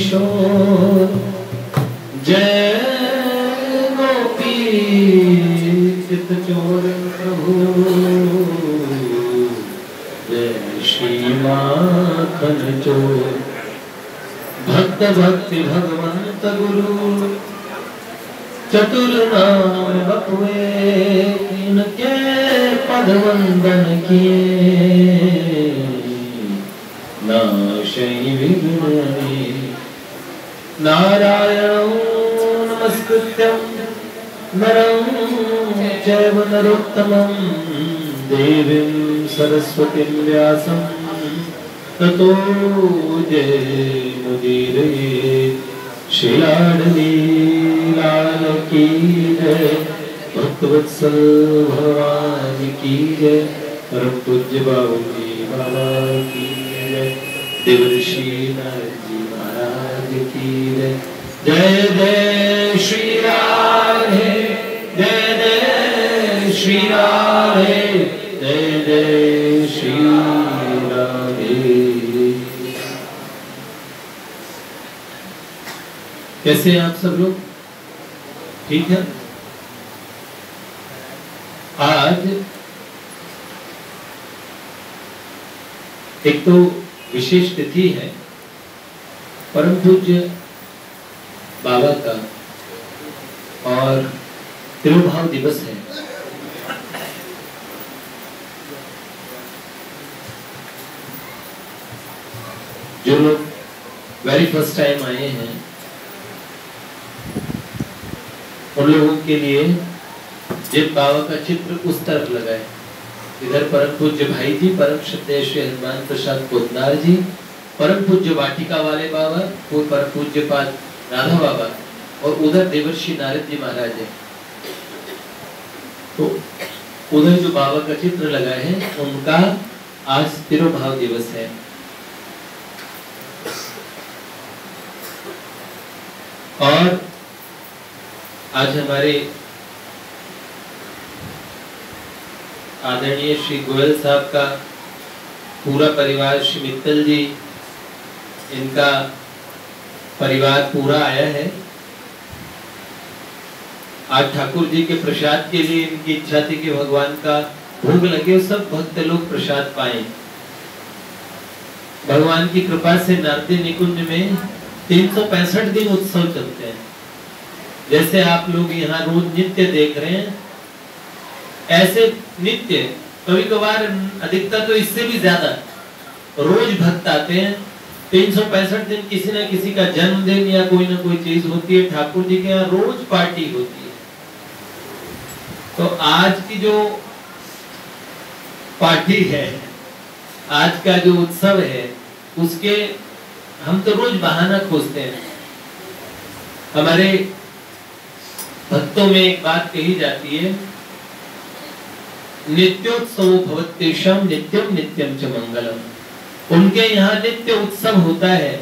किशोर जय गोपी चित चोर प्रभु जय श्री माखन चोर भक्त भक्ति भगवंत गुरु चतुर नाम बपुए इनके पद वंदन किए नाशै विघ्ननि नारायणं नमस्कृत्यं नरं चैव नरोत्तमं देवीं सरस्वतीं व्यासं ततो जयमुदीरयेत् श्रीलाडली लाल की जय भक्तवत्सल भगवान की जय परम पूज्य बाबूजी बाबा की जय देवर्षि नारद जी महाराज की जय जय जय श्री राधे जय जय श्री राधे जय जय श्री राधे। कैसे हैं आप सब लोग? ठीक है। आज एक तो विशेष तिथि है, परम पूज्य बाबा का और तिरुभाव दिवस है। जो लोग वेरी फर्स्ट टाइम आए हैं उन लोगों के लिए जिन बाबा का चित्र उस तरफ लगा है, इधर परम पूज्य भाई जी, परम श्रद्धेय श्री हनुमान प्रसाद पोतनार जी, परम पूज्य वाटिका वाले बाबा, वो परम पूज्य पाद राधा बाबा, और उधर देवर्षि नारद जी महाराज है। तो उधर जो बाबा का चित्र लगा है उनका आज तिरुभाव दिवस है। और आज हमारे आदरणीय श्री गोयल साहब का पूरा परिवार, श्री मित्तल जी, इनका परिवार पूरा आया है। आज ठाकुर जी के प्रसाद के लिए इनकी इच्छा थी कि भगवान का भोग लगे, सब भक्त लोग प्रसाद पाएं। भगवान की कृपा से नारदी निकुंज में 365 दिन उत्सव चलते हैं। जैसे आप लोग यहाँ रोज नित्य देख रहे हैं, ऐसे नित्य कभी कभार अधिकतर तो इससे भी ज्यादा रोज भक्त आते हैं। 365 दिन किसी न किसी का जन्मदिन या कोई ना कोई चीज होती है। ठाकुर जी के यहाँ रोज पार्टी होती है। तो आज की जो पार्टी है, आज का जो उत्सव है, उसके हम तो रोज बहाना खोजते हैं। हमारे भक्तों में एक बात कही जाती है, नित्योत्सव भवत्येषां नित्यम नित्यम च मंगलम। उनके यहाँ नित्य उत्सव होता है,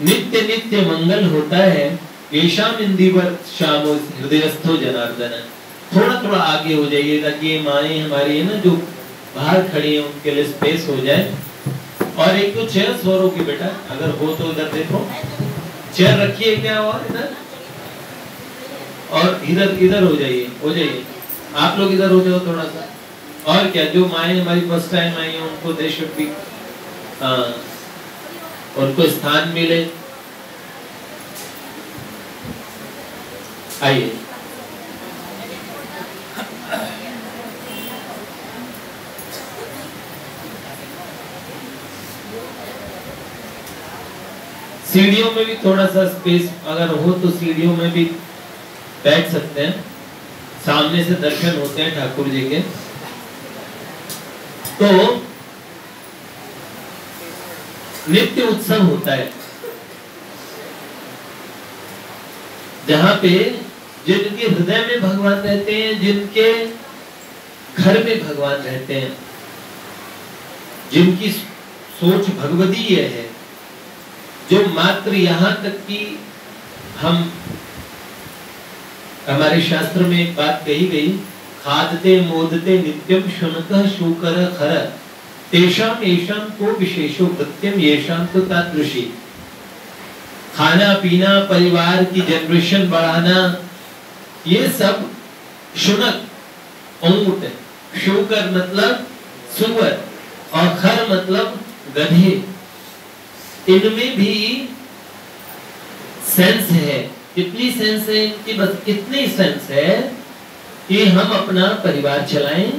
नित्य नित्य मंगल होता है। येषाम् इंदिवर श्यामो हृदयस्थो जनार्दन। थोड़ा थोड़ा आगे हो जाइए ताकि ये माएँ हमारी है ना जो बाहर खड़ी है उनके लिए स्पेस हो जाए। और एक तो चेयर स्वरों की बेटा, अगर हो तो इधर देखो, चेयर रखिए क्या, और इधर और इधर इधर हो जाइए आप लोग इधर हो जाओ थोड़ा सा। और क्या, जो माएँ हमारी फर्स्ट टाइम आई हैं उनको दे शुड बी, उनको स्थान मिले। आइए। सीढ़ियों में भी थोड़ा सा स्पेस अगर हो तो सीढ़ियों में भी बैठ सकते हैं, सामने से दर्शन होते हैं ठाकुर जी के। तो नित्य उत्सव होता है जहां पे जिनके हृदय में भगवान रहते हैं, जिनके घर में भगवान रहते हैं, जिनकी सोच भगवदीय है, जो मात्र यहाँ तक कि हमारे शास्त्र में एक बात कही गई, खादते मोदते नित्यम शुनकः शूकर खर तेषाम येषाम को विशेषो कृत्यम येषाम तो तादृशी। खाना पीना, परिवार की जनरेशन बढ़ाना, ये सब शुनक, ऊंट, शूकर मतलब सुअर और खर मतलब गधे, इनमें भी सेंस है। कितनी सेंस है इनकी? बस इतनी सेंस है कि हम अपना परिवार चलाएं,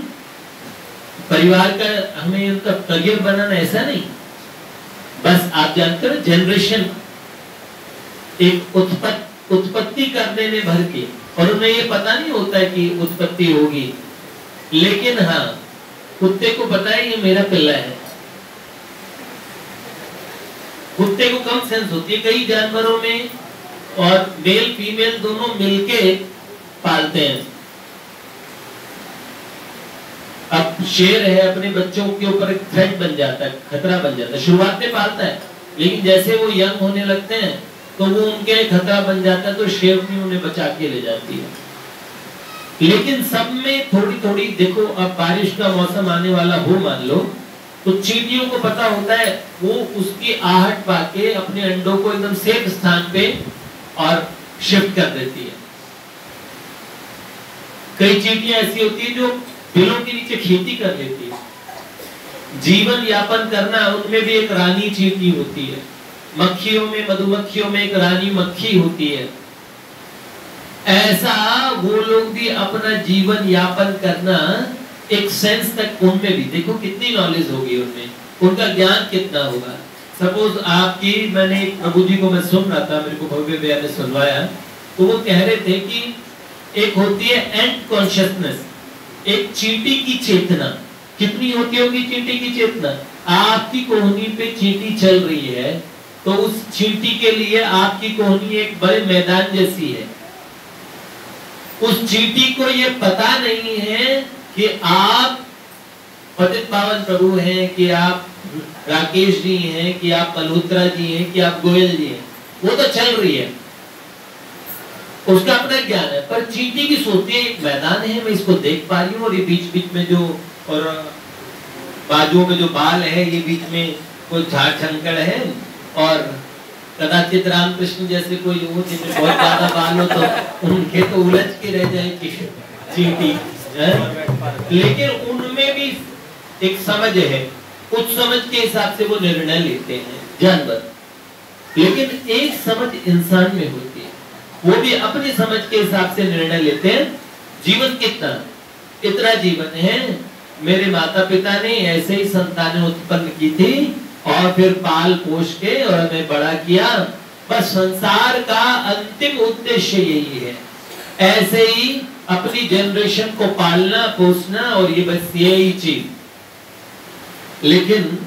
परिवार का हमें उनका करियर बनाना, ऐसा नहीं। बस आप जानते हो जनरेशन एक उत्पत्ति करने में भर के, और उन्हें ये पता नहीं होता है कि उत्पत्ति होगी, लेकिन हाँ कुत्ते को पता है ये मेरा पिल्ला है। कुत्ते को कम सेंस होती है, कई जानवरों में और मेल फीमेल दोनों मिलके पालते हैं। अब शेर है, अपने बच्चों के ऊपर एक थ्रेट बन जाता है, खतरा बन जाता है। शुरुआत में पालता है, लेकिन जैसे वो यंग होने लगते हैं तो वो उनके खतरा बन जाता है, तो शेरनी उन्हें बचा के ले जाती है। लेकिन सब में थोड़ी थोड़ी, देखो अब बारिश का मौसम आने वाला हो मान लो, तो चींटियों को पता होता है, वो उसकी आहट पाके अपने अंडों को एकदम सेफ स्थान पे और शिफ्ट कर देती है। कई चींटियां ऐसी होती है जो बिलों के नीचे खेती कर लेती है, जीवन यापन करना, उनमें भी एक रानी चींटी होती है। मक्खियों में, मधुमक्खियों में एक रानी मक्खी होती है। ऐसा वो लोग भी अपना जीवन यापन करना, एक सेंस तक उनमें भी, देखो कितनी नॉलेज होगी उनमें, उनका ज्ञान कितना होगा। सपोज आपकी, मैंने प्रभु जी को मैं सुन रहा था, मेरे को भव्य भैया ने सुनवाया, तो वो कह रहे थे कि एक होती है एंट कॉन्शियसनेस, एक चींटी की चेतना। कितनी होती होगी चींटी की चेतना? आपकी कोहनी पे चींटी चल रही है, तो उस चींटी के लिए आपकी कोहनी एक बड़े मैदान जैसी है। उस चींटी को ये पता नहीं है कि आप पतित पावन प्रभु हैं, कि आप राकेश जी हैं, कि आप मल्होत्रा जी हैं, कि आप गोयल जी हैं। वो तो चल रही है, उसका अपना ज्ञान है। पर चींटी की सोचती है एक मैदान है, मैं इसको देख पा रही हूँ, और ये बीच बीच में जो, और बाजुओं में जो बाल है, ये बीच में कोई झाड़ झंकड़ है, और कदाचित रामकृष्ण जैसे कोई हो जिनमें बहुत ज्यादा बाल हो, तो उनके तो उलझ के रह जाएगी चींटी। लेकिन उनमें भी एक समझ है, उस समझ के हिसाब से वो निर्णय लेते हैं जानवर। लेकिन एक समझ इंसान में होती है, वो भी अपनी समझ के हिसाब से निर्णय लेते हैं। जीवन कितना, इतना जीवन है, मेरे माता पिता ने ऐसे ही संतानें उत्पन्न की थी और फिर पाल पोष के और हमें बड़ा किया, बस संसार का अंतिम उद्देश्य यही है। ऐसे ही अपनी जनरेशन को पालना पोसना, और ये बस यही चीज। लेकिन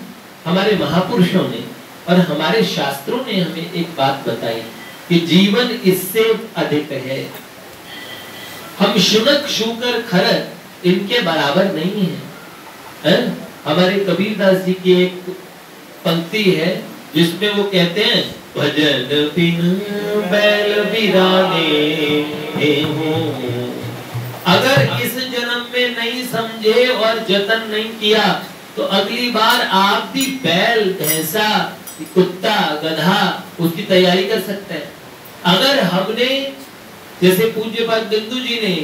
हमारे महापुरुषों ने और हमारे शास्त्रों ने हमें एक बात बताई कि जीवन इससे अधिक है। हम शुनक शूकर खरत इनके बराबर नहीं है। हमारे कबीरदास जी की एक पंक्ति है जिसमें वो कहते हैं, भजन बिन बैल बिराने हो। अगर इस जन्म में नहीं समझे और जतन नहीं किया, तो अगली बार आप भी बैल, भैंसा, कुत्ता, गधा उसकी तैयारी कर सकते हैं। अगर हमने, जैसे पूज्य पाद बिंदु जी ने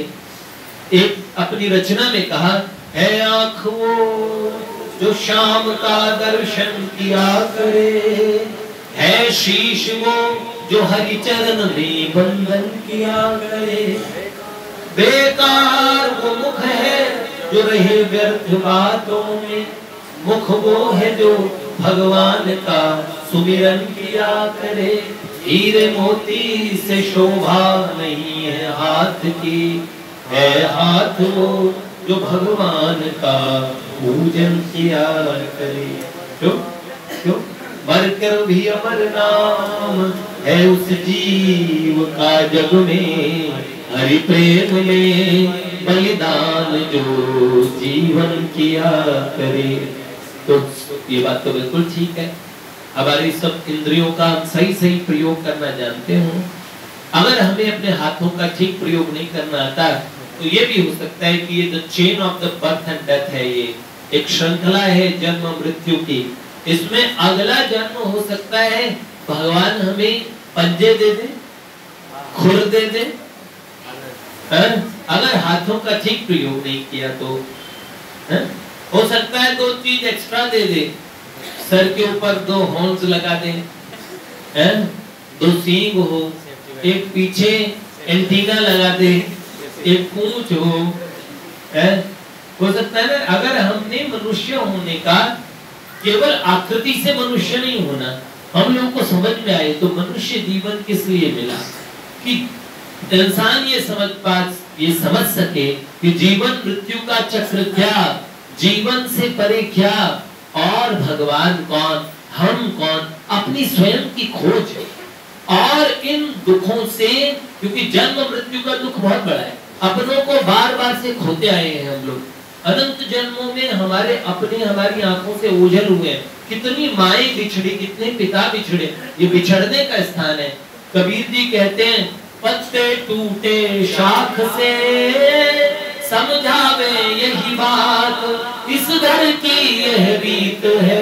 एक अपनी रचना में कहा, है आँख वो जो शाम का दर्शन किया करे, है शीश वो जो हरि चरण में बंधन किया करे, बेकार वो मुख है जो रहे व्यर्थ बातों में, मुख वो है जो भगवान का सुमिरन किया करे, हीरे मोती से शोभा नहीं है हाथ की, है हाथ वो जो भगवान का पूजन किया करे। क्यों क्यों? मर कर भी अमर नाम है उस जीव का जग में, हरि प्रेम में बलिदान जो जीवन किया करे। तो ये बात तो बिल्कुल ठीक है, हमारी सब इंद्रियों का हम सही सही प्रयोग करना जानते हो। अगर हमें अपने हाथों का ठीक प्रयोग नहीं करना आता, तो ये भी हो सकता है कि ये जो chain of the birth and death है, ये एक श्रृंखला है जन्म मृत्यु की, इसमें अगला जन्म हो सकता है भगवान हमें पंजे दे दे, खुर दे दे, अगर हाथों का ठीक प्रयोग नहीं किया तो हो सकता है 2 चीज एक्स्ट्रा दे दे, सर के ऊपर 2 हॉर्न्स लगा दे, 2 सींग हो, एक पीछे एंटीना लगा दे, एक पूंछ हो सकता है ना। अगर हमने मनुष्य होने का केवल आकृति से मनुष्य नहीं होना, हम लोगों को समझ में आए तो मनुष्य जीवन किस लिए मिला, कि इंसान ये समझ सके कि जीवन मृत्यु का चक्र क्या, जीवन से परे क्या, और भगवान कौन, हम कौन, अपनी स्वयं की खोज है। और इन दुखों से, क्योंकि जन्म मृत्यु का दुख बहुत बड़ा है, अपनों को बार बार से खोते आए हैं हम लोग, अनंत जन्मों में हमारे अपने हमारी आंखों से ओझल हुए हैं। कितनी माएं बिछड़ी, कितने पिता बिछड़े, ये बिछड़ने का स्थान है। कबीर जी कहते हैं, पत्ते टूटे शाख से समझावे यही बात, इस घर की यह रीत है,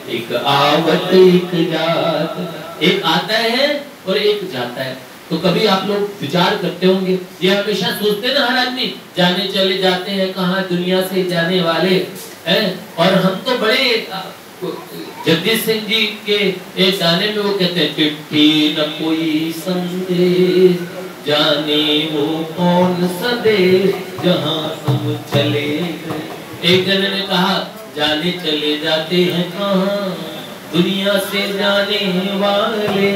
एक आवत एक जात, एक आता है और एक जाता है। तो कभी आप लोग विचार करते होंगे, ये हमेशा सोचते ना हर आदमी, जाने चले जाते हैं कहाँ, दुनिया से जाने वाले हैं। और हम तो बड़े, जगदीश सिंह जी के एक गाने में वो कहते हैं, चिट्ठी न कोई संदेश, जाने वो कौन सा देश, जहाँ तुम चले गए। एक जने ने कहा, जाने चले जाते हैं कहाँ, दुनिया से जाने वाले,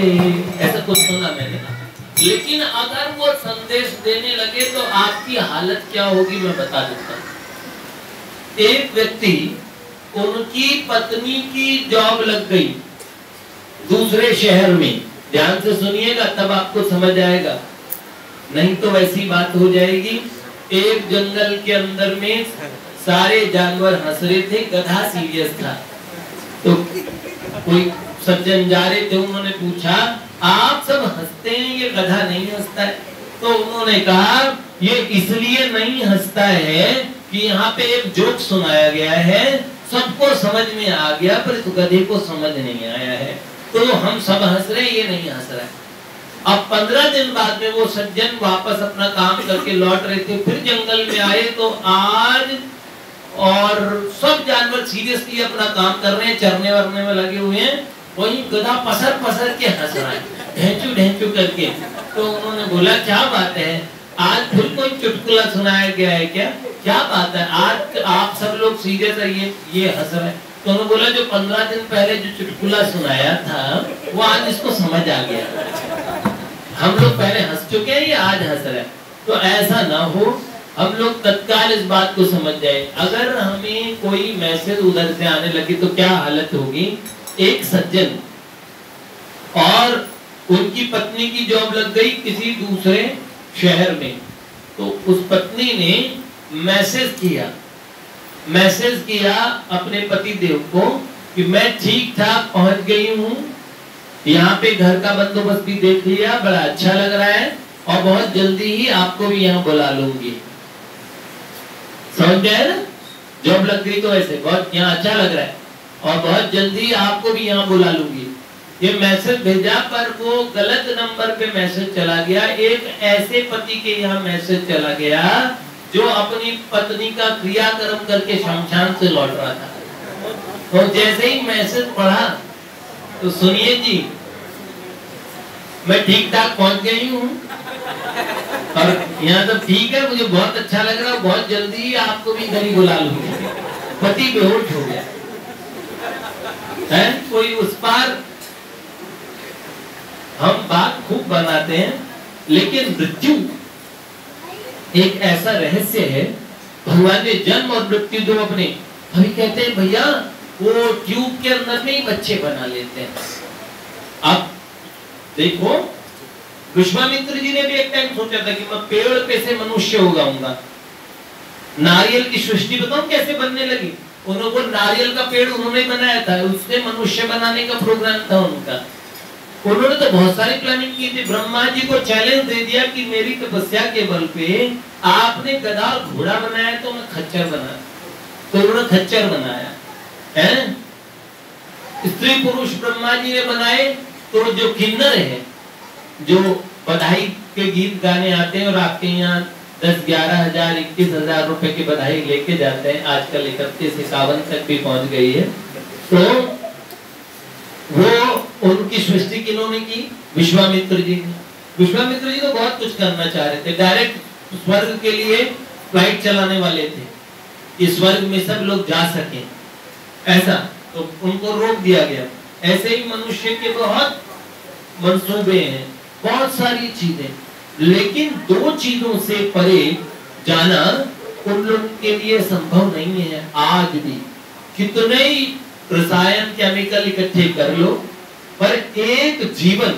ऐसा कुछ सुना मैंने। लेकिन अगर वो संदेश देने लगे तो आपकी हालत क्या होगी मैं बता देता हूँ। एक व्यक्ति, उनकी पत्नी की जॉब लग गई दूसरे शहर में, ध्यान से सुनिएगा तब आपको समझ आएगा, नहीं तो वैसी बात हो जाएगी। एक जंगल के अंदर में सारे जानवर हंस रहे थे, गधा सीरियस था। तो कोई सज्जन जा रहे थे, उन्होंने पूछा, आप सब हंसते हैं, ये गधा नहीं हंसता है? तो उन्होंने कहा, ये इसलिए नहीं हंसता है कि यहाँ पे एक जोक सुनाया गया है, सबको समझ में आ गया, पर इस गधे को समझ नहीं आया है, तो हम सब हंस रहे, ये नहीं हंस रहा है। अब 15 दिन बाद में वो सज्जन वापस अपना काम करके लौट रहे थे, फिर जंगल में आए तो आज और सब जानवर सीरियसली अपना काम कर रहे हैं, चरने वरने में लगे हुए हैं, वही गधा पसर पसर के हंस रहा है, ढेंचू ढेंचू करके। तो उन्होंने बोला, क्या बात है, आज फिर कोई चुटकुला सुनाया गया है क्या, क्या बात है, आज आप सब लोग सीरियस है, ये हंस रहे हैं। तो उन्होंने बोला, जो 15 दिन पहले जो चुटकुला सुनाया था वो आज इसको समझ आ गया, हम लोग पहले हंस चुके हैं, ये आज हंस रहे हैं। तो ऐसा ना हो, हम लोग तत्काल इस बात को समझ जाए। अगर हमें कोई मैसेज उधर से आने लगे तो क्या हालत होगी। एक सज्जन और उनकी पत्नी की जॉब लग गई किसी दूसरे शहर में, तो उस पत्नी ने मैसेज किया अपने पति देव को कि मैं ठीक ठाक पहुंच गई हूँ, यहाँ पे घर का बंदोबस्त भी देख लिया, बड़ा अच्छा लग रहा है, और बहुत जल्दी ही आपको भी यहाँ बुला लूंगी। समझ गए ना, जॉब लग गई तो ऐसे बहुत यहाँ अच्छा लग रहा है, और बहुत जल्दी आपको भी यहाँ बुला लूंगी। ये मैसेज भेजा, पर वो गलत नंबर पे मैसेज चला गया। एक ऐसे पति के यहाँ मैसेज चला गया जो अपनी पत्नी का क्रियाकर्म करके शमशान से लौट रहा था। तो जैसे ही मैसेज पढ़ा तो सुनिए जी, मैं ठीक ठाक पहुंच गई हूँ और यहाँ तो ठीक है, मुझे बहुत अच्छा लग रहा है, बहुत जल्दी आपको भी घर ही बुला लूंगी। पति बेहोश हो गया है। कोई उस पार हम बात खूब बनाते हैं, लेकिन मृत्यु एक ऐसा रहस्य है। भगवान ने जन्म और मृत्यु दो अपने, अभी कहते हैं भैया वो ट्यूब के अंदर में ही बच्चे बना लेते हैं। अब देखो, विश्वामित्र जी ने भी एक टाइम सोचा था कि मैं पेड़ पे से मनुष्य उगाऊंगा। नारियल की सृष्टि बताऊं कैसे बनने लगी। उन्होंने नारियल का पेड़ उन्होंने बनाया था, उससे मनुष्य बनाने का प्रोग्राम था उनका। उन्होंने तो बहुत सारी प्लानिंग की थी। ब्रह्मा जी को चैलेंज दे दिया कि मेरी तपस्या के बल पे आपने गधा घोड़ा बनाया तो मैं खच्चर बना, तो उन्होंने खच्चर बनाया है। स्त्री पुरुष ब्रह्मा जी ने बनाए तो जो किन्नर है, जो बधाई के गीत गाने आते हैं और आपके यहाँ 10-11 हजार 21 हजार रुपए की बधाई लेके जाते हैं, आजकल 31-51 तक भी पहुंच गई है, तो वो उनकी सृष्टि किन्होंने की? विश्वामित्र जी ने। विश्वामित्र जी तो बहुत कुछ करना चाह रहे थे, डायरेक्ट स्वर्ग के लिए फ्लाइट चलाने वाले थे कि स्वर्ग में सब लोग जा सके, ऐसा, तो उनको रोक दिया गया। ऐसे ही मनुष्य के बहुत मंसूबे हैं, बहुत सारी चीजें, लेकिन दो चीजों से परे जाना उन लोगों के लिए संभव नहीं है। आज भी कितने ही रसायन केमिकल इकट्ठे कर लो, पर एक जीवन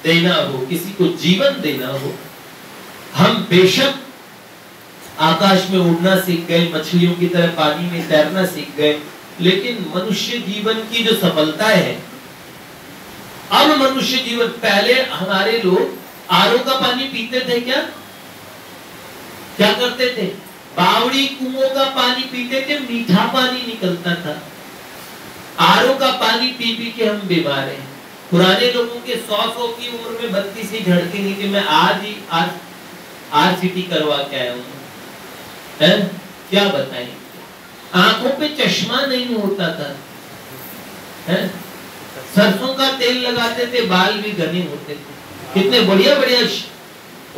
देना हो, किसी को जीवन देना हो, हम बेशक आकाश में उड़ना सीख गए, मछलियों की तरह पानी में तैरना सीख गए, लेकिन मनुष्य जीवन की जो सफलता है, अब मनुष्य जीवन, पहले हमारे लोग आरओ का पानी पीते थे क्या करते थे? बावड़ी कुओं का पानी पीते थे, मीठा पानी निकलता था। आरओ का पानी पी पी के हम बीमार हैं। पुराने लोगों के 100 की उम्र में 32 ही झड़केंगे कि मैं आज आरसीटी करवा के आया हूँ, क्या बताएं? आंखों पे चश्मा नहीं होता था, है? सरसों का तेल लगाते थे, बाल भी घने होते थे। कितने बढ़िया बढ़िया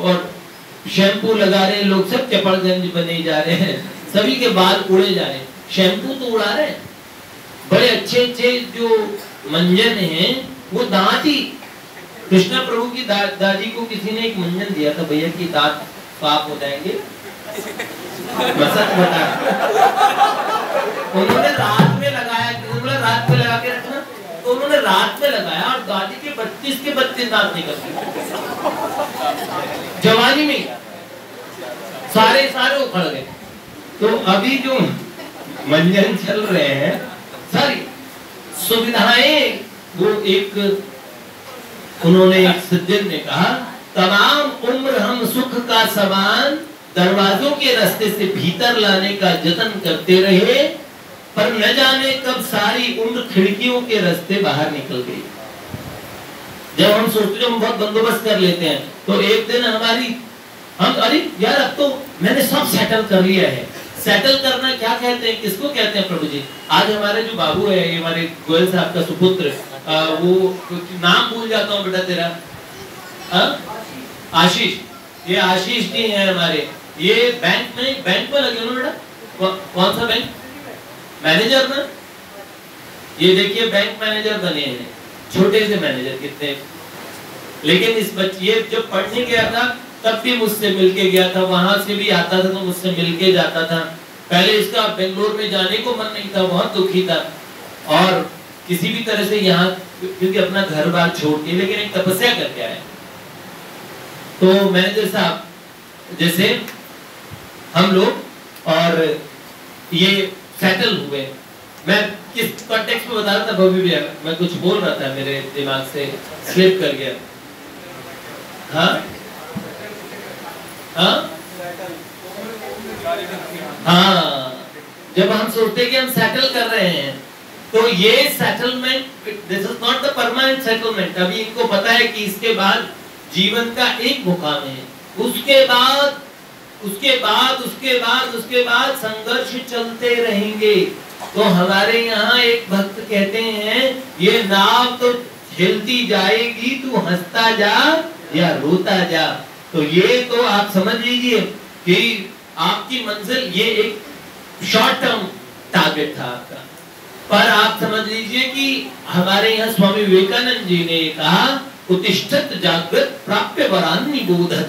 और शैम्पू लगा रहे लोग, सब चपड़गंज बने जा रहे हैं, सभी के बाल उड़े जा रहे हैं, शैम्पू तो उड़ा रहे हैं। बड़े अच्छे अच्छे जो मंजन हैं वो दांत ही, कृष्णा प्रभु की दादी को किसी ने एक मंजन दिया था, भैया की दांत साफ हो जाएंगे, मसक बता। उन्होंने रात में लगाया, उन्होंने रात में लगा के रखना, तो उन्होंने रात में लगाया और दादी के 32 के 32 दांत निकल गए जवानी में, सारे उखड़ गए। तो अभी जो मंजन चल रहे हैं, सारी सुविधाएं, वो एक उन्होंने एक सज्जन ने कहा, तमाम उम्र हम सुख का सामान दरवाजों के रास्ते से भीतर लाने का जतन करते रहे, पर न जाने कब सारी उम्र खिड़कियों के रास्ते बाहर निकल गई। जब हम सोचते हम बहुत बंदोबस्त कर लेते हैं, तो एक दिन हम अरे यार अब तो मैंने सब सेटल कर लिया है। सेटल करना क्या कहते हैं, किसको कहते हैं प्रभु जी? आज हमारे जो बाबू है, ये हमारे गोयल साहब का सुपुत्र, वो नाम भूल जाता हूँ बेटा तेरा, आशीष, ये आशीष जी हैं हमारे, ये बैंक में लगे हो ना बेटा? कौन सा बैंक? मैनेजर ना? ये देखिए बैंक मैनेजर बने हैं, छोटे से मैनेजर कितने। लेकिन इस बच्चे जब पढ़ने गया था तब भी मुझसे मिलके गया था, वहां से भी आता था तो मुझसे मिलके जाता था। पहले इसका बेंगलोर में जाने को मन नहीं था, बहुत दुखी था, और किसी भी तरह से यहाँ, क्योंकि अपना घर बार छोड़ के, लेकिन एक तपस्या करके आया। तो मैनेजर साहब जैसे हम लोग और ये सेटल हुए। मैं किस कॉन्टेक्स्ट में बता रहा था भव्य भैया, मैं कुछ बोल रहा था, मेरे दिमाग से स्लिप कर गया। हाँ जब हम सोचते कि हम सेटल कर रहे हैं, तो ये settlement, this is not the permanent settlement. अभी इनको पता है कि इसके बाद जीवन का एक मुकाम है, उसके बाद संघर्ष चलते रहेंगे। तो हमारे यहाँ एक भक्त कहते हैं, ये नाव तो हिलती जाएगी, तू हंसता जा या रोता जा। तो ये तो आप समझ लीजिए कि आपकी मंजिल, ये एक शॉर्ट टर्म टारगेट था आपका, पर आप समझ लीजिए कि हमारे यहाँ स्वामी विवेकानंद जी ने कहा, उत्तिष्ठत जागृत प्राप्य वरान्नि बोधत,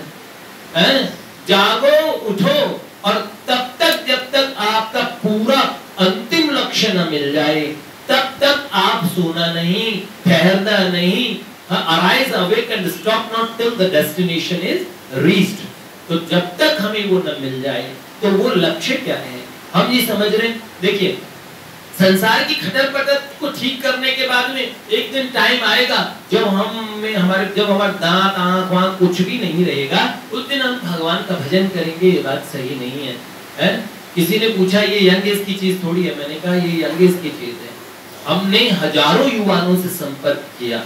जागो उठो, और तब तक जब तक आपका पूरा अंतिम लक्ष्य न मिल जाए तब तक आप सोना नहीं, ठहरना नहीं। Arise, awake and stop not till the destination is reached। तो जब तक हमें वो न मिल जाए, तो वो लक्ष्य क्या है हम ये समझ रहे हैं। देखिए, संसार की खटर पटर को ठीक करने के बाद में एक दिन टाइम आएगा जब हमारे दांत आंख वाँख कुछ भी नहीं रहेगा, उस दिन हम भगवान का भजन करेंगे। ये बात सही नहीं है? किसी ने पूछा ये यंग एज की चीज थोड़ी है, मैंने कहा ये यंग एज की चीज है। हमने हजारों युवाओं से संपर्क किया,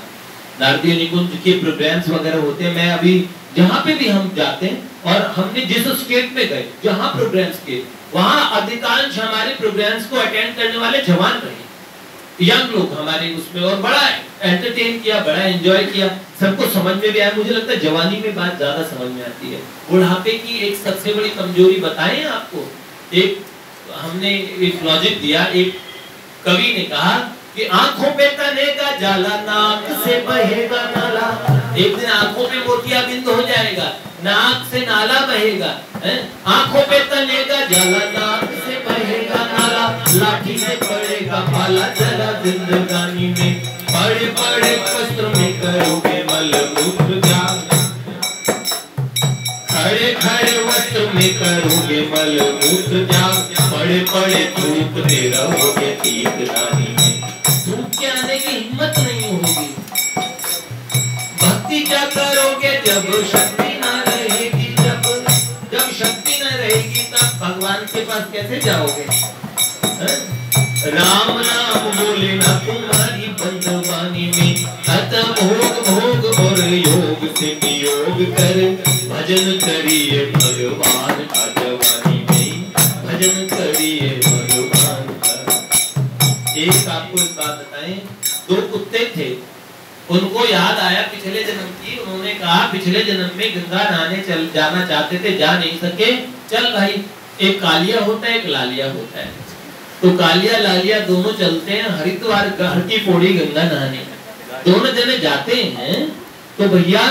नारदीय निकुंज के प्रोग्राम्स वगैरह होते हैं। मैं अभी जहाँ पे भी हम जाते हैं, और हमने जिस स्टेट में गए जहाँ प्रोग्राम्स के, वहाँ अधिकांश हमारे प्रोग्राम्स को अटेंड करने वाले जवान रहे, यंग लोग हमारे उसमें, और बड़ा एंटरटेन किया, बड़ा एंजॉय किया, सबको समझ में भी आया। मुझे लगता है जवानी में बात ज्यादा समझ में आती है। बुढ़ापे की एक सबसे बड़ी कमजोरी बताएं आपको। एक हमने एक लॉजिक दिया, एक कवि ने कहा कि आंखों पे तने का जाला, नाक से बहेगा नाला। एक दिन आंखों पे मोतियाबिंद हो जाएगा, नाक से नाला बहेगा। आंखों पे तने का जाला, नाक से बहेगा नाला, लाठी से पड़ेगा पाला, जरा जिंदगानी में बड़े बड़े वस्त्र में करोगे मलमूत्र त्याग, खड़े खड़े वस्त्र में करोगे मलमूत्र त्याग, बड़े बड़े थूकते रहोगे तीर्थदानी में, थूक के आने की हिम्मत नहीं होगी। भक्ति क्या करोगे जब शक्ति ना रहेगी, जब शक्ति ना रहेगी तब भगवान के पास कैसे जाओगे? राम नाम बोले ना तुम्हारी बंदवानी में, अत भोग भोग और योग से नियोग कर, भजन करिए भगवान का जवानी में, भजन करिए भगवान का। एक आपको एक बात बताएं, दो कुत्ते थे, उनको याद आया पिछले जन्म की। उन्होंने कहा पिछले जन्म में गंगा नहाने चल जाना चाहते थे, जा नहीं सके। चल भाई, एक कालिया होता है, एक लालिया होता है। तो कालिया लालिया दोनों चलते हैं हरिद्वार हर की पौड़ी गंगा नहाने। दोनों जने जाते हैं तो भैया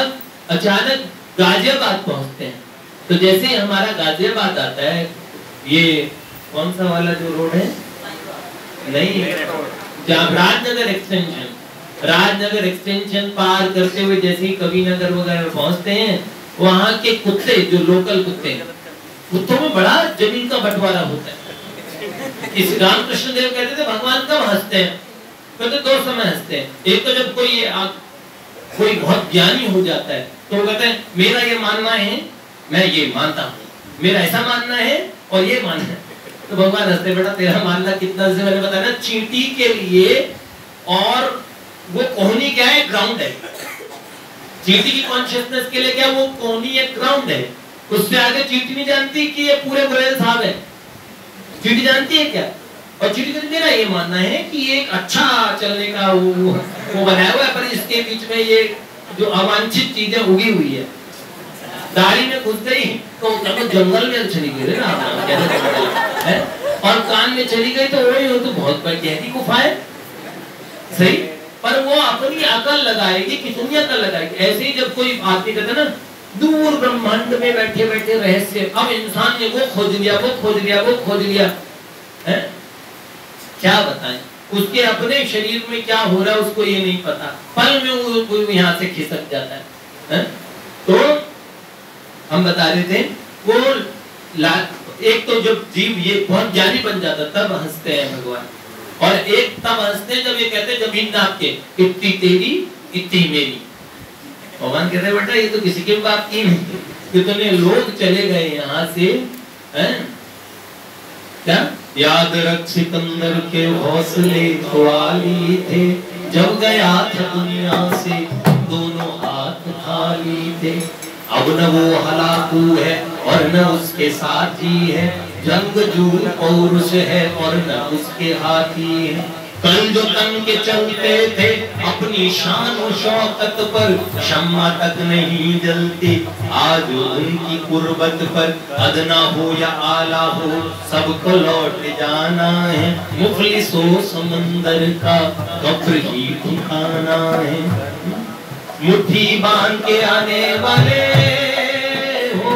अचानक गाजियाबाद पहुंचते हैं। तो जैसे ही हमारा गाजियाबाद आता है, ये कौन सा वाला जो रोड है, नहीं, राजनगर एक्सटेंशन, राजनगर एक्सटेंशन पार करते हुए जैसे ही कविनगर वगैरह पहुंचते हैं, वहां के कुत्ते जो लोकल कुत्ते, कुत्तों में बड़ा जमीन का बंटवारा होता है। इस रामकृष्ण देव कहते थे भगवान कब हंसते हैं? कहते दो समय हंसते हैं। एक तो जब कोई बहुत ज्ञानी हो जाता है तो वो कहते हैं मेरा ये मानना है, मैं ये मानता हूँ, मेरा ऐसा मानना है और ये मानना है। तो भगवान हंसते, बेटा तेरा मानना कितना से मैंने बताया ना, चींटी के लिए, और वो कोहनी क्या है? ग्राउंड है। चींटी की कॉन्शियसनेस के लिए क्या वो कोहनी एक ग्राउंड है। उससे आगे चींटी नहीं जानती कि ये पूरे बुरे साहब है। चींटी जानती है क्या? और चींटी कहती मेरा ये मानना है कि ये एक अच्छा चलने का वो बनाया हुआ है, पर इसके बीच में ये जो अवांछित चीजें उगी हुई है। दाढ़ी में घुस गई तो जंगल में चली गई ना, है? और कान में चली गई तो वही हो तो बहुत गहरी गुफा है, सही। पर वो अपनी अकल लगाएगी, कितनी अकल लगाएगी। ऐसे ही जब कोई आदमी कहता ना दूर ब्रह्मांड में बैठे बैठे रहस्य, अब इंसान ने वो खोज लिया, वो खोज लिया, वो खोज लिया, है? क्या बताएं, उसके अपने शरीर में क्या हो रहा है उसको ये नहीं पता, पल में वो यहाँ से खिसक जाता है? तो हम बता रहे थे वो एक तो जब जीव ये बहुत ज्ञानी बन जाता तब हंसते हैं भगवान, और एक तब हंसते हैं जब ये कहते हैं जमीन नाप के इतनी तेरी इतनी मेरी। भगवान कहते हैं बेटा ये तो किसी के बाप की नहीं, कितने लोग चले गए यहाँ से, हैं? क्या याद रख सिकंदर के हौसले ख्वाली थे, जब गया था दुनिया से दोनों हाथ खाली थे। अब न वो हलाकू है और न उसके साथी है, जंगजू पौरुष है और न उसके हाथी है। कल जो तन के चलते थे अपनी शान और शौकत पर, शम्मा तक नहीं जलती, आज उनकी कुर्बत पर अदना हो या आला हो सबको लौट जाना है। मुखलिसो समंदर का कब्र ही ठिकाना है। मुट्ठी बांध के आने वाले हो,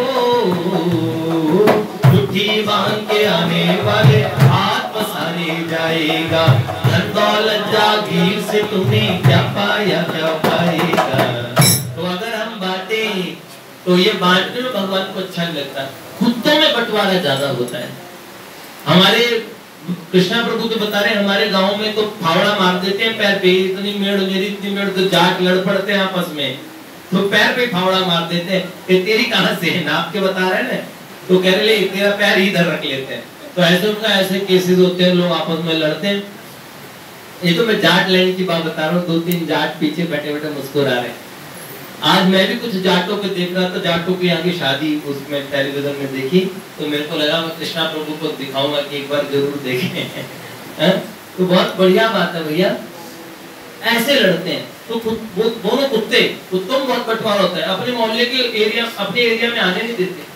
मुट्ठी बांध के आने वाले हाथ पसारे जाएगा। धन दौलत जागीर से तुम्हें क्या पाया क्या पाएगा। तो अगर हम बांटे तो ये बांटने में भगवान को अच्छा नहीं लगता, कुत्तों में बंटवारा ज्यादा होता है। हमारे कृष्णा प्रभु तो बता रहे हमारे गांव में तो फावड़ा मार देते हैं पैर पे, इतनी मेड़ मेरी इतनी मेड़, तो जाट लड़ पड़ते हैं आपस में, तो पैर पे फावड़ा मार देते हैं कि तेरी कहां से है, नाप के बता रहे हैं ना, तो कह रहे तेरा पैर इधर रख लेते हैं। तो ऐसे उनका ऐसे केसेस होते हैं, लोग आपस में लड़ते हैं। ये तो मैं जाट लाइन की बात बता रहा हूँ, 2-3 जाट पीछे बैठे बैठे मुस्कुरा रहे हैं। आज मैं भी कुछ जाटों को देख रहा था, जाटों की यहाँ की शादी उसमें टेलीविजन में देखी, तो मेरे को लगा मैं कृष्णा प्रभु को दिखाऊंगा कि एक बार जरूर देखें। तो बहुत बढ़िया बात है भैया, ऐसे लड़ते हैं। तो वो दोनों कुत्तों में बहुत बंटवारा होता है, अपने मोहल्ले के एरिया, अपने एरिया में आने नहीं देते।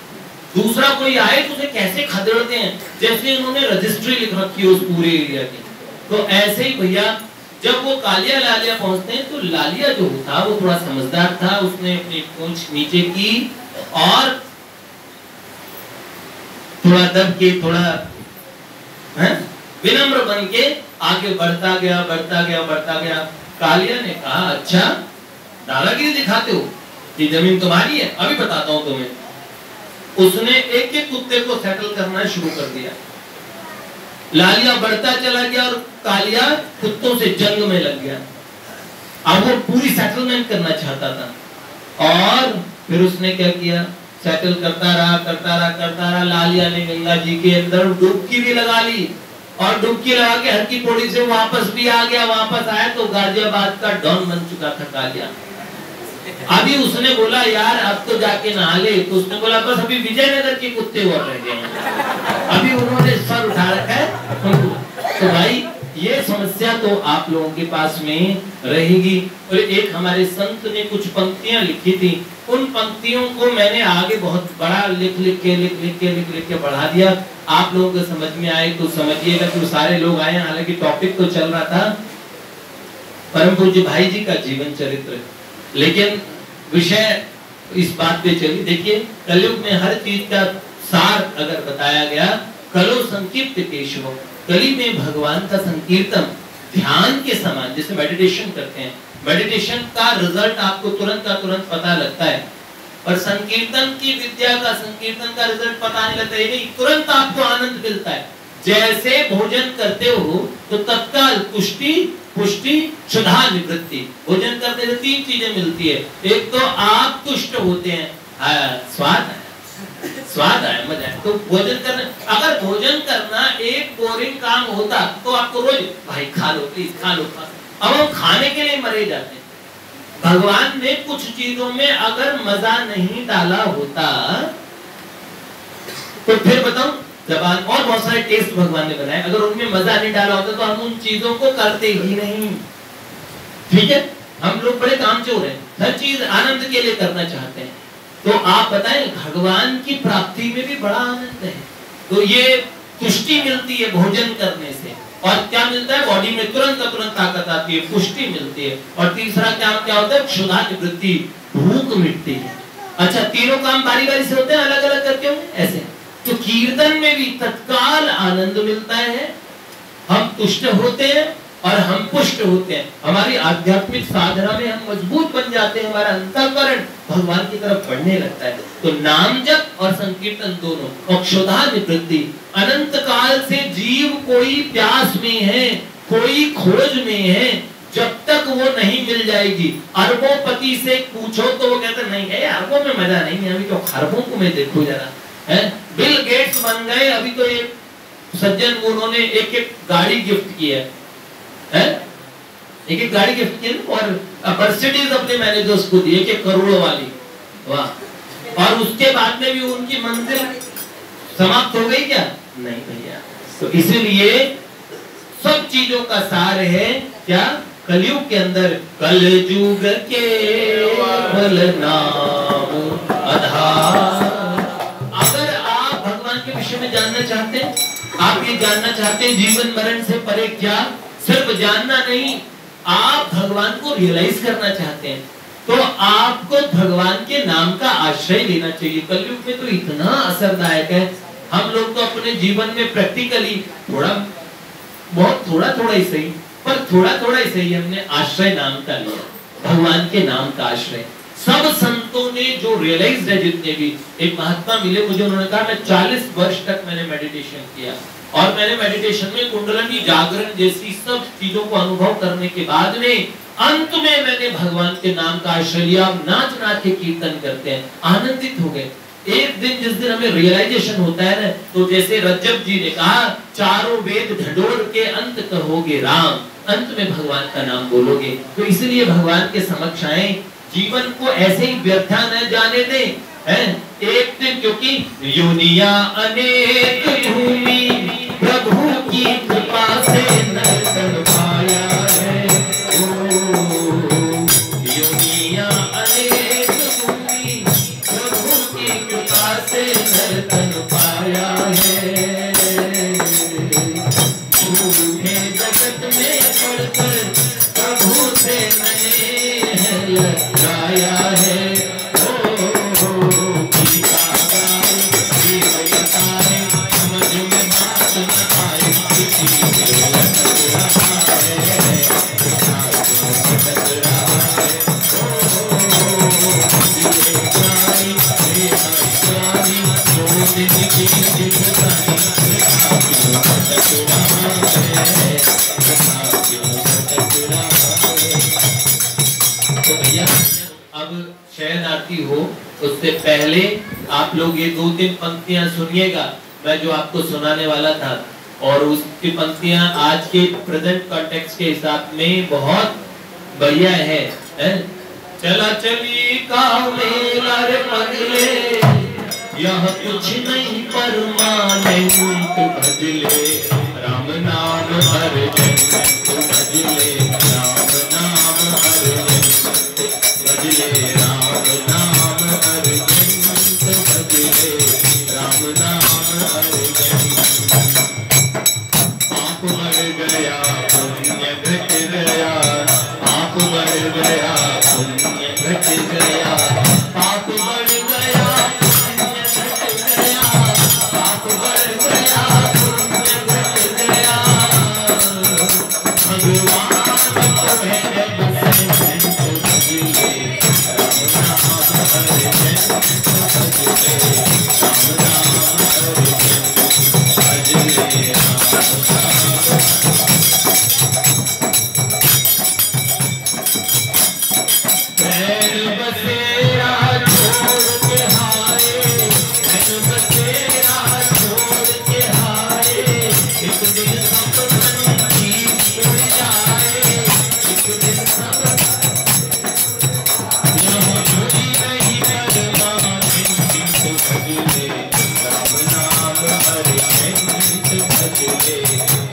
दूसरा कोई आए तो उसे कैसे खदेड़ते हैं, जैसे उन्होंने रजिस्ट्री लिख रखी है उस पूरे एरिया की। तो ऐसे ही भैया जब वो कालिया लालिया पहुंचते हैं, तो लालिया जो था वो थोड़ा समझदार था, उसने अपनी पूंछ नीचे की और थोड़ा दब के, थोड़ा विनम्र बन के आगे बढ़ता गया। कालिया ने कहा, अच्छा दादागिरी दिखाते हो, ये जमीन तुम्हारी है, अभी बताता हूं तुम्हें। उसने एक एक कुत्ते को सेटल करना शुरू कर दिया। लालिया बढ़ता चला गया और कालिया कुत्तों से जंग में लग गया। अब वो पूरी सेटलमेंट करना चाहता था और फिर उसने क्या किया, सेटल करता रहा। लालिया ने गंगा जी के अंदर डुबकी भी लगा ली और डुबकी लगा के हर की पौड़ी से वापस भी आ गया। वापस आया तो गाजियाबाद का डॉन बन चुका था कालिया। अभी उसने बोला यार अब तो जाके नहा ले, तो उसने बोला बस अभी विजयनगर के कुत्ते और रह गए हैं, अभी उन्होंने सर उठा रखा है। तो भाई ये समस्या तो आप लोगों के पास में रहेगी। और एक हमारे संत ने कुछ पंक्तियां लिखी थी, उन पंक्तियों को मैंने आगे बहुत बड़ा लिख के बढ़ा दिया। आप लोगों को समझ में आए तो समझिएगा, तो सारे लोग आए, हालांकि टॉपिक तो चल रहा था परम पूज्य भाई जी का जीवन चरित्र, लेकिन विषय इस बात पे चली। देखिए कलयुग में हर चीज का सार अगर बताया गया, कलो संकीर्त केशव, कली में भगवान का संकीर्तन ध्यान के समान, जैसे मेडिटेशन करते हैं, मेडिटेशन का रिजल्ट आपको तुरंत का तुरंत पता लगता है, और संकीर्तन की विद्या का, संकीर्तन का रिजल्ट पता नहीं लगता है, नहीं तुरंत आपको आनंद मिलता है। जैसे भोजन करते हो तो तत्काल तुष्टि, पुष्टि, क्षुधा, निवृत्ति, भोजन करने से 3 चीजें मिलती है। एक तो आप तुष्ट होते हैं, स्वाद आया, मजा आया। तो भोजन करना, अगर भोजन करना एक बोरिंग काम होता तो आपको रोज भाई खा लो प्लीज, खा लो। अब हम खाने के लिए मरे जाते हैं। भगवान ने कुछ चीजों में अगर मजा नहीं डाला होता तो फिर बताओ, जबान और बहुत सारे टेस्ट भगवान ने बनाए, अगर उनमें मजा नहीं डाला होता तो हम उन चीजों को करते ही नहीं। ठीक है, हम लोग बड़े कामचोर हैं, हर चीज आनंद के लिए करना चाहते हैं। तो आप बताएं भगवान की प्राप्ति में भी बड़ा आनंद है। तो ये तुष्टि मिलती है भोजन करने से, और क्या मिलता है, बॉडी में तुरंत ताकत आती है, पुष्टि मिलती है, और तीसरा क्या होता है, क्षुधा निवृत्ति, भूख मिटती है। अच्छा, तीनों काम बारी बारी से होते हैं, अलग अलग करके होंगे ऐसे। तो कीर्तन में भी तत्काल आनंद मिलता है, हम तुष्ट होते हैं और हम पुष्ट होते हैं, हमारी आध्यात्मिक साधना में हम मजबूत बन जाते हैं, हमारा अंतःकरण भगवान की तरफ बढ़ने लगता है। तो नाम जप और संकीर्तन दोनों, और क्षुधा निवृत्ति। अनंत काल से जीव कोई प्यास में है, कोई खोज में है, जब तक वो नहीं मिल जाएगी। अरबोपति से पूछो तो वो कहते नहीं है, अरबों में मजा नहीं है, अभी तो खरबों को मैं देखो जरा है। बिल गेट्स बन गए, अभी तो एक सज्जन उन्होंने एक गाड़ी गिफ्ट की है, एक गाड़ी गिफ्ट की और मर्सिडीज अपने मैनेजर्स को दी, 1 करोड़ वाली, वाह। और उसके बाद में भी उनकी मंजिल समाप्त हो गई क्या? नहीं भैया। तो इसीलिए सब चीजों का सार है क्या, कलयुग के अंदर कलयुग के नाम आधार। अगर आप भगवान के विषय में जानना चाहते हैं, आप ये जानना चाहते हैं जीवन मरण से परे क्या, सिर्फ जानना नहीं, आप भगवान को रियलाइज करना चाहते हैं, तो आपको भगवान के नाम का आश्रय लेना चाहिए। कलयुग में तो इतना असरदायक है, हम लोग तो अपने जीवन में प्रैक्टिकली बहुत थोड़ा ही सही, पर थोड़ा ही सही हमने आश्रय नाम का लिया, भगवान के नाम का आश्रय। सब संतों ने जो रियलाइज्ड है, जितने भी, एक महात्मा मिले मुझे, उन्होंने कहा मैं 40 वर्ष तक मैंने मेडिटेशन किया, और मैंने मेडिटेशन में कुंडलिनी जागरण जैसी सब चीजों को अनुभव करने के बाद में अंत में मैंने भगवान के नाम का आश्रय लिया। नाच नाच के कीर्तन करते हैं, आनंदित हो गए। एक दिन जिस दिन हमें रियलाइजेशन होता है ना, तो जैसे रज्जब जी ने कहा, चारों वेद ढडोर के अंत कहोगे राम, अंत में भगवान का नाम बोलोगे। तो इसलिए भगवान के समक्ष आए, जीवन को ऐसे ही व्यर्था न जाने दे, है एक दिन, क्योंकि योनिया अनेक भूमि प्रभु की कृपा से नर्तन पाया है। योनिया अनेक भूमि प्रभु की कृपा से नर्तन पाया है। झूठे जगत में पड़कर प्रभु से मैंने लगाया है। शयनार्थी हो उससे पहले आप लोग ये 2-3 पंक्तियां सुनिएगा, मैं जो आपको सुनाने वाला था, और उसकी पंक्तियां आज के प्रेजेंट कॉन्टेक्स्ट के हिसाब में बहुत बढ़िया है, चला चली का मेला रे पगले, यह कुछ नहीं परमानेंट, भजले राम नाम हर जन, भजले राम नाम हर जन, भजले राम नाम हर जन, भजले राम नाम हर जन। पाप बढ़ गया पुण्य घट गया, पाप बढ़ गया पुण्य घट गया, पाप बढ़ गया पुण्य घट गया, पाप बढ़ गया पुण्य घट गया। भगवान को है बसे भजले राम नाम हर जन, भजले राम नाम हर जन, भजले राम पैर बसेरा छोड़ के हारे, पैर बसेरा छोड़ के हारे, एक दिन सब पंछी उड़ जाए, एक दिन सब यहाँ कोई नहीं परमानेंट, भजले राम नाम हर जन, भजले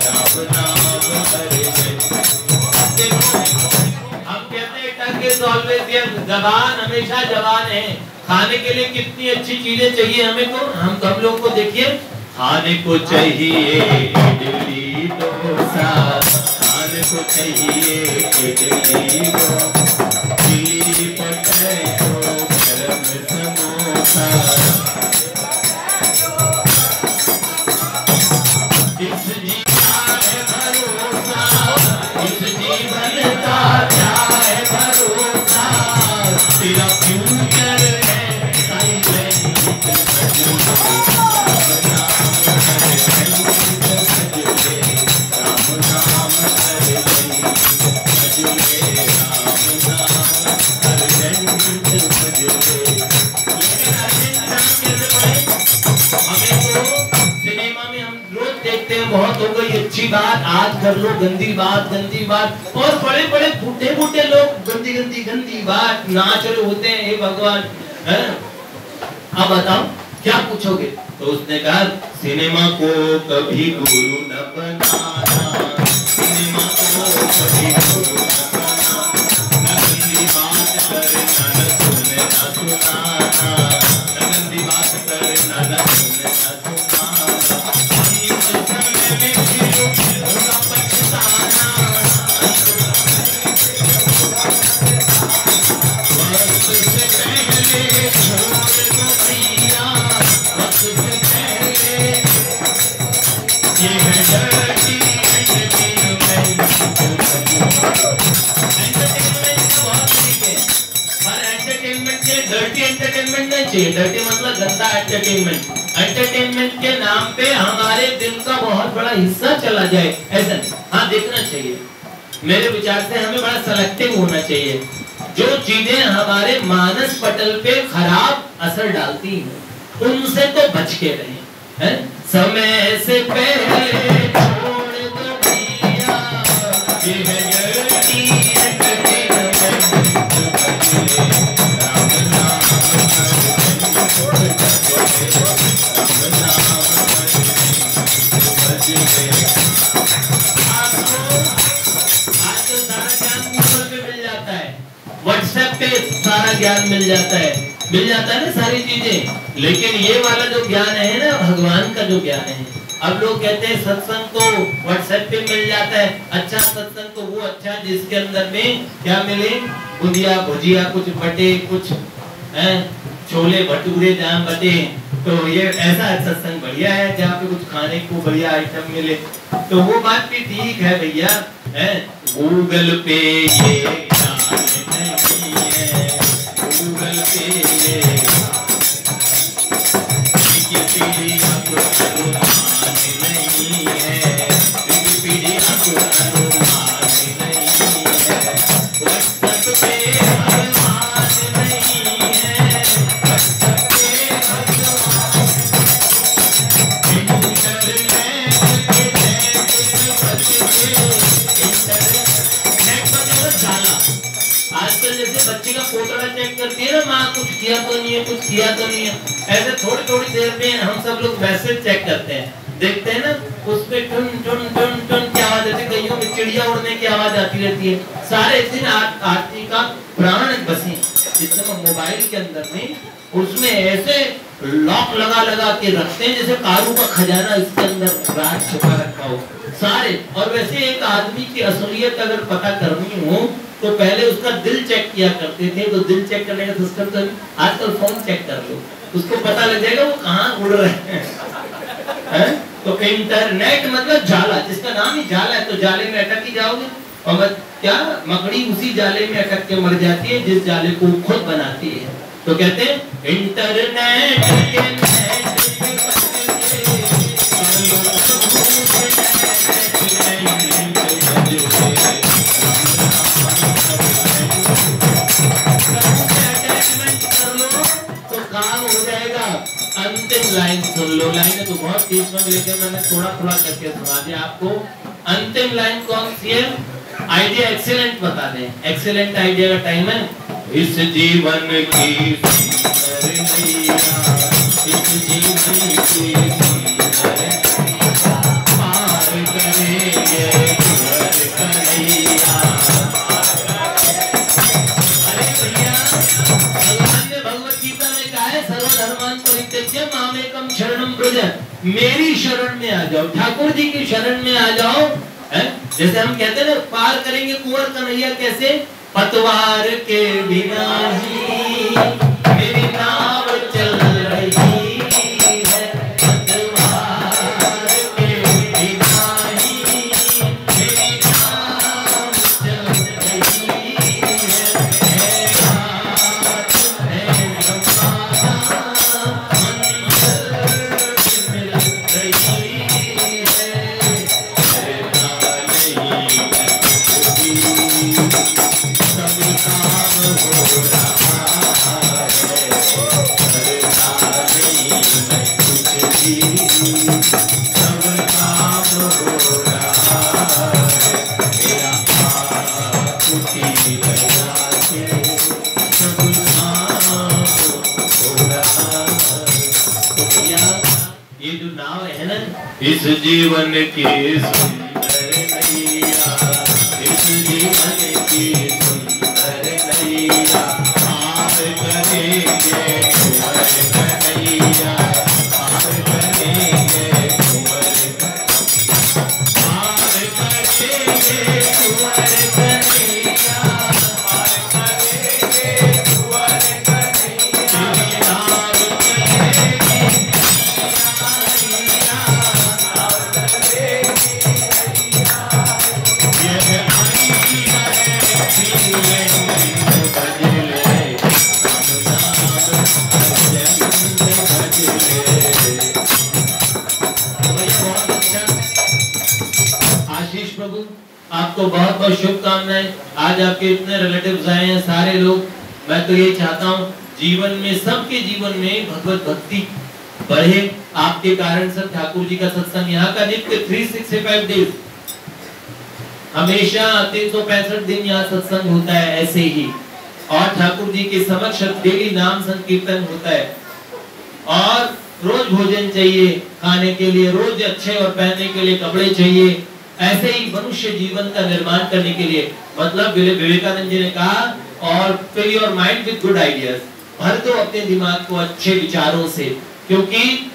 राम नाम हर जन। हम कहते हैं टंग इज ऑलवेज यंग, जबान हमेशा जवान है। खाने के लिए कितनी अच्छी चीजें चाहिए हमें को, हम लोग को देखिए, खाने को चाहिए इडली डोसा, खाने को चाहिए इडली डोसा, चिली पोटैटो गरम समोसा, इस जीवन है भरोसा, इस जीवन का क्या है भरोसा, तेरा फ्यूचर है साइलेंट, भजले राम नाम हर जन, भजले राम नाम हर जन, भजले राम नाम हर जन, भजले। लेकिन अर्जुन कैसे पढ़े? हमें तो सिनेमा में हम रोज देखते हैं, बहुत हो गई अच्छी बात, आज कर लो गंदी बात, गंदी बात, और बड़े बड़े बूढ़े बूढ़े लोग गंदी गंदी गंदी बात नाच रहे होते हैं। हे भगवान, अब बताओ क्या पूछोगे? तो उसने कहा सिनेमा को कभी गुरु न बनाना, सिनेमा को कभी गुरु न बनाना, न गंदी बात करना, न सुनने न सुनाना, न गंदी बात करना, न सुनने न सुनाना, इस समय में फिर होगा पछताना, वक्त से पहले छोड़ दो भैया, वक्त से पहले, ये है डर्टी एंटरटेनमेंट। एंटरटेनमेंट का बहुत तरीके हैं, पर एंटरटेनमेंट के डर्टी एंटरटेनमेंट नहीं चाहिए। डर्टी मतलब गंदा एंटरटेनमेंट। एंटरटेनमेंट के नाम पे हमारे दिन का बहुत बड़ा हिस्सा चला जाए, ऐसा नहीं। हाँ, देखना चाहिए, मेरे विचार से हमें बड़ा सेलेक्टिव होना चाहिए। जो चीजें हमारे मानस पटल पे खराब असर डालती हैं उनसे तो बच के रहें, हैं? समय से पहले छोड़ दो भैया, व्हाट्सएप पे सारा ज्ञान मिल जाता है ना सारी चीजें। लेकिन ये वाला जो ज्ञान है ना, भगवान का जो ज्ञान है, अब लोग कहते हैं सत्संग तो व्हाट्सएप पे मिल जाता है। अच्छा सत्संग तो वो अच्छा जिसके अंदर में क्या मिले, बुंदिया भुजिया, कुछ बटे, कुछ छोले भटूरे जाम बटे, तो ये ऐसा सत्संग बढ़िया है जहाँ पे कुछ खाने को बढ़िया आइटम मिले। तो वो बात भी ठीक है भैया, गूगल पे ये नहीं है, गूगल पे ये विकिपीडिया को अनुमान नहीं है, विकिपीडिया को अनुमान नहीं है, व्हाट्सएप पे अनुमान नहीं है, व्हाट्सएप पे आजकल जैसे बच्चे का पोतड़ा चेक करती है ना माँ, कुछ किया तो नहीं है, कुछ किया तो नहीं है, ऐसे थोड़ी थोड़ी देर में हम सब लोग मैसेज चेक करते हैं, देखते हैं ना, उसमें टुन टुन टुन टुन की आवाज आती है, कईयों में चिड़िया उड़ने की आवाज आती रहती है। सारे दिन आदमी का प्राण बसी इस समय मोबाइल के अंदर में, उसमें ऐसे लॉक लगा लगा के रखते हैं जैसे कारू का खजाना इसके अंदर राज छुपा रखा हो सारे। और वैसे एक आदमी की असलियत अगर पता करनी हो तो पहले उसका दिल चेक किया करते थे, तो दिल चेक करने का सिस्टम तो आजकल फोन चेक कर लो, उसको पता लग जाएगा वो कहाँ उड़ रहे हैं। तो इंटरनेट मतलब जाला, जिसका नाम ही जाला है, तो जाले में अटक ही जाओगे। और क्या मकड़ी उसी जाले में अटक के मर जाती है जिस जाले को खुद बनाती है। तो कहते हैं इंटरनेट के अंतिम लाइन सुन लो, लाइन तो बहुत तेज में, लेकिन मैंने थोड़ा थोड़ा करके सुना दिया आपको। अंतिम लाइन कौन सी है? आइडिया एक्सीलेंट बता दें, एक्सीलेंट आइडिया का टाइम है। इस जीवन की सुंदर नैया, इस जीवन की सुंदर पार करेंगे कुंवर कन्हैया। अरे भैया, भगवान ने भगवत गीता में कहा है सर्वधर्मान् परित्यज्य मामेकं शरणं व्रज, मेरी शरण में आ जाओ, ठाकुर जी की शरण में आ जाओ। जैसे हम कहते हैं ना, पार करेंगे कुंवर कन्हैया कैसे? पतवार के बिना ही मेरी नाव चल रही है, पतवार के बिना ही मेरी नाव चल रही है, इस जीवन की सुंदर नैया, इस जीवन की सुंदर नैया, पार करेंगे कुंवर कन्हैया, पार करेंगे कुंवर कन्हैया, पार करेंगे कुंवर कन्हैया, पार करेंगे कुंवर कन्हैया। आशीष प्रभु, आपको बहुत बहुत शुभकामनाएं। आज आपके इतने रिलेटिव्स आए हैं सारे लोग। मैं तो ये चाहता हूँ जीवन में, सबके जीवन में भगवत भक्ति बढ़े। आपके कारण सब ठाकुर जी का सत्संग यहाँ का नित्य 365 डेज हमेशा 365 दिन यहाँ सत्संग होता है ऐसे ही, और ठाकुर जी के समक्ष डेली नाम संकीर्तन होता है, और रोज भोजन चाहिए खाने के लिए, रोज अच्छे और पहनने के लिए कपड़े चाहिए। ऐसे ही मनुष्य जीवन का निर्माण करने के लिए, मतलब विवेकानंद जी ने कहा, और fill your mind with good ideas, भर दो अपने दिमाग को अच्छे विचारों से, क्योंकि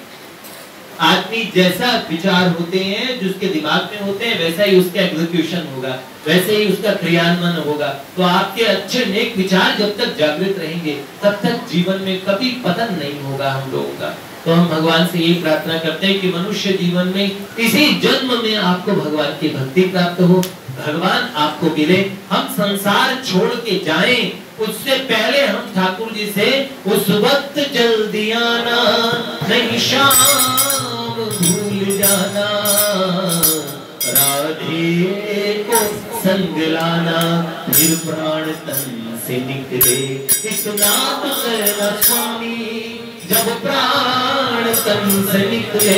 आदमी जैसा विचार होते हैं जिसके दिमाग में होते हैं वैसा ही उसका एग्जीक्यूशन होगा, वैसे ही उसका क्रियान्वयन होगा। तो आपके अच्छे नेक विचार जब तक जागृत रहेंगे तब तक जीवन में कभी पतन नहीं होगा हम लोगों का। तो हम भगवान से यही प्रार्थना करते हैं कि मनुष्य जीवन में इसी जन्म में आपको भगवान की भक्ति प्राप्त हो, भगवान आपको मिले, हम संसार छोड़ के जाएं, उससे पहले हम ठाकुर जी से उस वक्त जल्दी आना, नहीं शाम भूल जाना, राधे को संग लाना, फिर प्राण तन से निकले, इतना तो करना स्वामी, जब प्राण तन से निकले,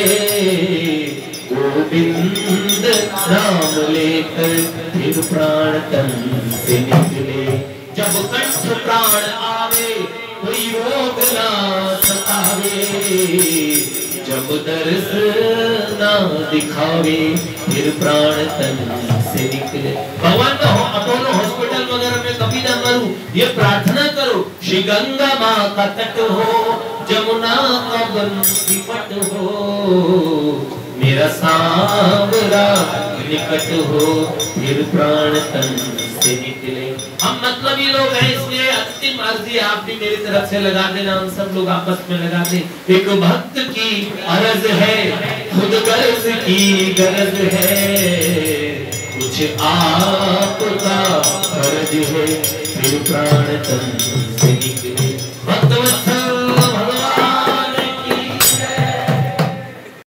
गोविंद नाम लेकर फिर प्राण तन से निकले, जब कंठ प्राण आवे कोई रोग ना सतावे, जब दर्श ना दिखावे फिर प्राण तन से निकले। भगवान का अपोलो हॉस्पिटल वगैरह में कभी ना मरूं, ये प्रार्थना करो। श्री गंगा माँ का तट हो, जमुना का बंसी पट हो, मेरा सांवरा निकट हो, फिर प्राण तन से निकले। हम मतलबी लोग हैं, इसलिए अंतिम अर्जी आप भी मेरी तरफ से लगा देना, हम सब लोग आपस में लगा दें। एक भक्त की अर्ज है, खुद गर्ज की गरज है, कुछ आपका फर्ज है, फिर प्राण तन